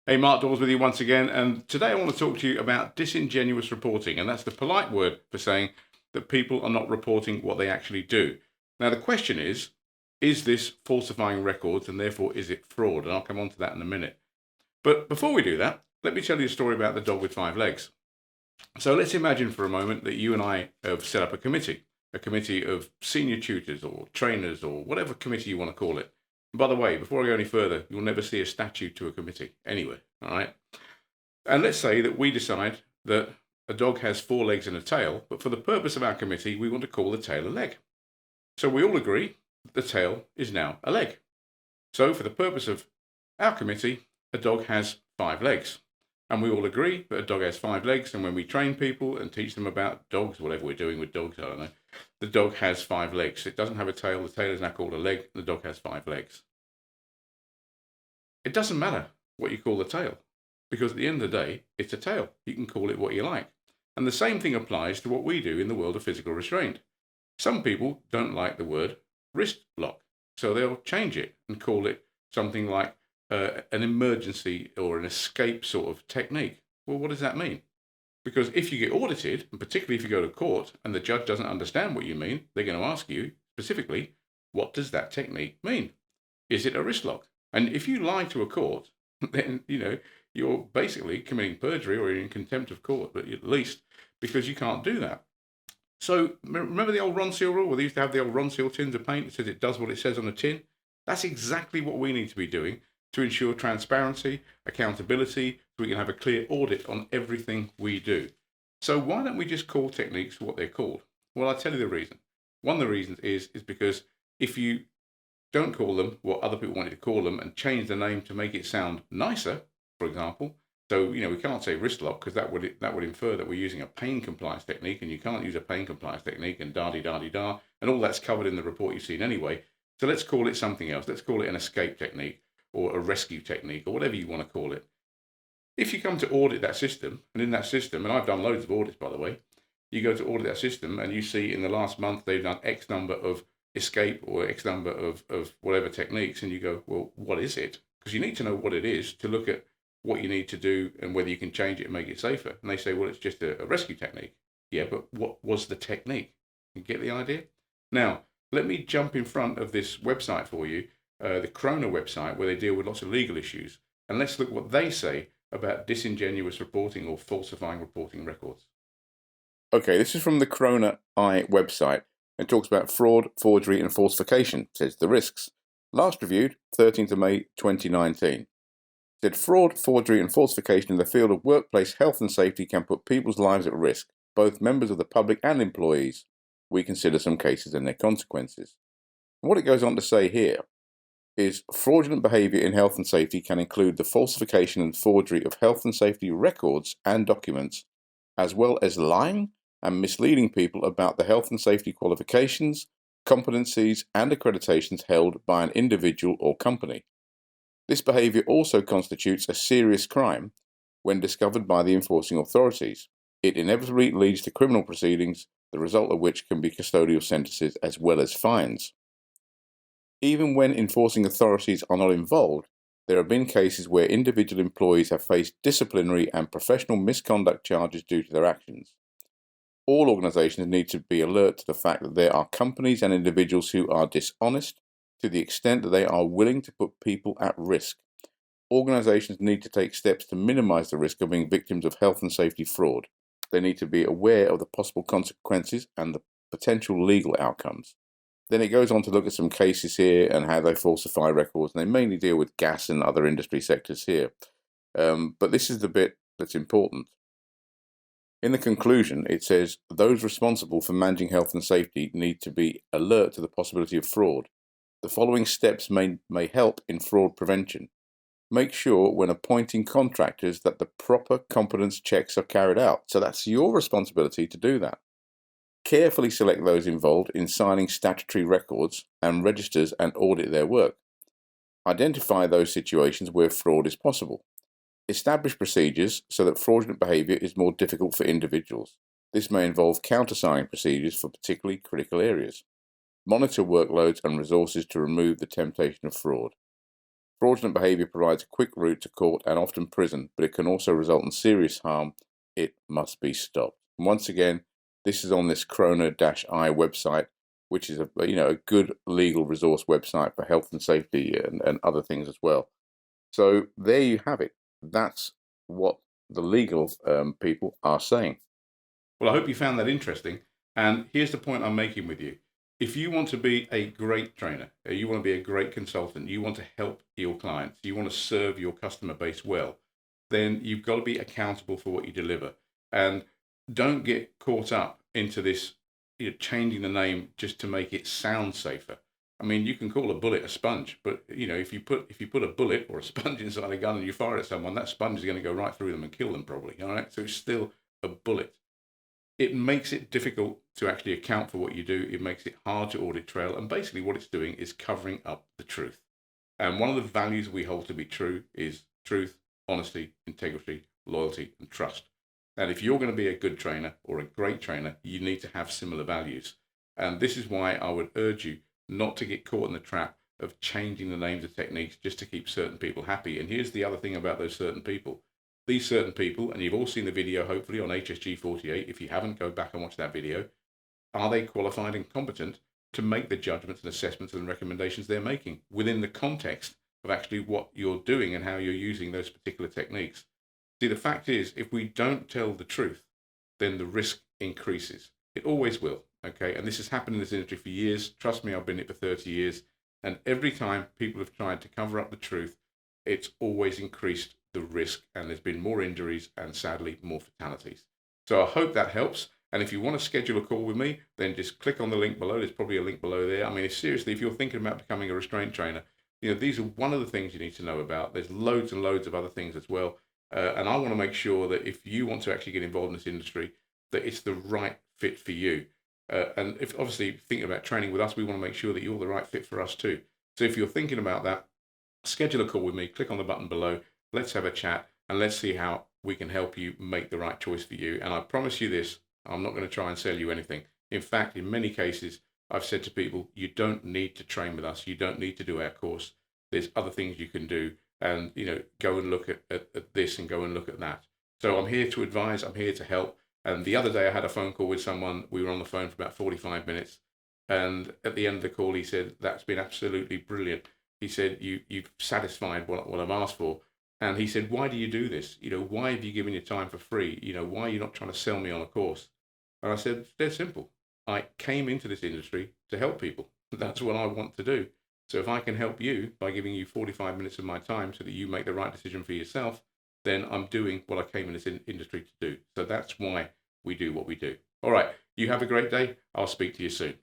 Hey, Mark Dawes with you once again, and today I want to talk to you about disingenuous reporting, and that's the polite word for saying that people are not reporting what they actually do. Now, the question is this falsifying records, and therefore is it fraud? And I'll come on to that in a minute. But before we do that, let me tell you a story about the dog with 5 legs. So let's imagine for a moment that you and I have set up a committee of senior tutors or trainers or whatever committee you want to call it. And by the way, before I go any further, you'll never see a statue to a committee anywhere, all right? And let's say that we decide that a dog has 4 legs and a tail, but for the purpose of our committee, we want to call the tail a leg. So we all agree that the tail is now a leg. So for the purpose of our committee, a dog has 5 legs. And we all agree that a dog has 5 legs, and when we train people and teach them about dogs, whatever we're doing with dogs, I don't know, the dog has 5 legs. It doesn't have a tail. The tail is now called a leg. The dog has 5 legs. It doesn't matter what you call the tail, because at the end of the day, it's a tail. You can call it what you like. And the same thing applies to what we do in the world of physical restraint. Some people don't like the word wrist lock, so they'll change it and call it something like an emergency or an escape sort of technique. Well, what does that mean? Because if you get audited, and particularly if you go to court and the judge doesn't understand what you mean, they're going to ask you specifically, what does that technique mean? Is it a wrist lock? And if you lie to a court, then you're basically committing perjury or you're in contempt of court, but at least because you can't do that. So remember the old Ronseal rule where they used to have the old Ronseal tins of paint that says it does what it says on the tin? That's exactly what we need to be doing to ensure transparency, accountability, so we can have a clear audit on everything we do. So why don't we just call techniques what they're called? Well, I'll tell you the reason. One of the reasons is because if you don't call them what other people wanted to call them and change the name to make it sound nicer, for example. So, we can't say wrist lock because that would infer that we're using a pain compliance technique, and you can't use a pain compliance technique and da-di-da-di-da, and all that's covered in the report you've seen anyway. So let's call it something else. Let's call it an escape technique or a rescue technique or whatever you want to call it. If you come to audit that system, and in that system, and I've done loads of audits, by the way, you go to audit that system and you see in the last month they've done X number of escape or X number of whatever techniques, and you go, well, what is it? Because you need to know what it is to look at what you need to do and whether you can change it and make it safer. And they say, well, it's just a rescue technique. Yeah, but what was the technique? You get the idea? Now, let me jump in front of this website for you, the Krona website, where they deal with lots of legal issues. And let's look what they say about disingenuous reporting or falsifying reporting records. Okay, this is from the Krona website. It talks about fraud, forgery, and falsification. It says the risks. Last reviewed, 13th of May 2019. It said fraud, forgery, and falsification in the field of workplace health and safety can put people's lives at risk, both members of the public and employees. We consider some cases and their consequences. And what it goes on to say here is fraudulent behaviour in health and safety can include the falsification and forgery of health and safety records and documents, as well as lying and misleading people about the health and safety qualifications, competencies, and accreditations held by an individual or company. This behaviour also constitutes a serious crime when discovered by the enforcing authorities. It inevitably leads to criminal proceedings, the result of which can be custodial sentences as well as fines. Even when enforcing authorities are not involved, there have been cases where individual employees have faced disciplinary and professional misconduct charges due to their actions. All organisations need to be alert to the fact that there are companies and individuals who are dishonest to the extent that they are willing to put people at risk. Organisations need to take steps to minimise the risk of being victims of health and safety fraud. They need to be aware of the possible consequences and the potential legal outcomes. Then it goes on to look at some cases here and how they falsify records, and they mainly deal with gas and other industry sectors here. But this is the bit that's important. In the conclusion, it says, those responsible for managing health and safety need to be alert to the possibility of fraud. The following steps may help in fraud prevention. Make sure when appointing contractors that the proper competence checks are carried out. So that's your responsibility to do that. Carefully select those involved in signing statutory records and registers and audit their work. Identify those situations where fraud is possible. Establish procedures so that fraudulent behaviour is more difficult for individuals. This may involve countersigning procedures for particularly critical areas. Monitor workloads and resources to remove the temptation of fraud. Fraudulent behavior provides a quick route to court and often prison, but it can also result in serious harm. It must be stopped. And once again, this is on this Krona-I website, which is a good legal resource website for health and safety and other things as well. So there you have it. That's what the legal people are saying. Well, I hope you found that interesting. And here's the point I'm making with you. If you want to be a great trainer, you want to be a great consultant, you want to help your clients, you want to serve your customer base well, then you've got to be accountable for what you deliver. And don't get caught up into this, changing the name just to make it sound safer. I mean, you can call a bullet a sponge, but if you put a bullet or a sponge inside a gun and you fire at someone, that sponge is going to go right through them and kill them probably. All right, so it's still a bullet. It makes it difficult to actually account for what you do. It makes it hard to audit trail. And basically what it's doing is covering up the truth. And one of the values we hold to be true is truth, honesty, integrity, loyalty, and trust. And if you're going to be a good trainer or a great trainer, you need to have similar values. And this is why I would urge you not to get caught in the trap of changing the names of techniques just to keep certain people happy. And here's the other thing about those certain people. These certain people, and you've all seen the video hopefully on HSG 48, if you haven't, go back and watch that video. Are they qualified and competent to make the judgments and assessments and recommendations they're making within the context of actually what you're doing and how you're using those particular techniques? See, the fact is, if we don't tell the truth, then the risk increases. It always will, okay? And this has happened in this industry for years. Trust me, I've been in it for 30 years. And every time people have tried to cover up the truth, it's always increased the risk, and there's been more injuries and sadly more fatalities. So I hope that helps. And if you want to schedule a call with me, then just click on the link below. There's probably a link below there. I mean, seriously, if you're thinking about becoming a restraint trainer, these are one of the things you need to know about. There's loads and loads of other things as well. And I want to make sure that if you want to actually get involved in this industry, that it's the right fit for you. And if obviously thinking about training with us, we want to make sure that you're the right fit for us too. So if you're thinking about that, schedule a call with me, click on the button below. Let's have a chat and let's see how we can help you make the right choice for you. And I promise you this, I'm not going to try and sell you anything. In fact, in many cases, I've said to people, you don't need to train with us. You don't need to do our course. There's other things you can do. And, go and look at this and go and look at that. So I'm here to advise. I'm here to help. And the other day I had a phone call with someone. We were on the phone for about 45 minutes. And at the end of the call, he said, that's been absolutely brilliant. He said, you've satisfied what I've asked for. And he said, why do you do this? Why have you given your time for free? Why are you not trying to sell me on a course? And I said, dead simple. I came into this industry to help people. That's what I want to do. So if I can help you by giving you 45 minutes of my time so that you make the right decision for yourself, then I'm doing what I came in this industry to do. So that's why we do what we do. All right. You have a great day. I'll speak to you soon.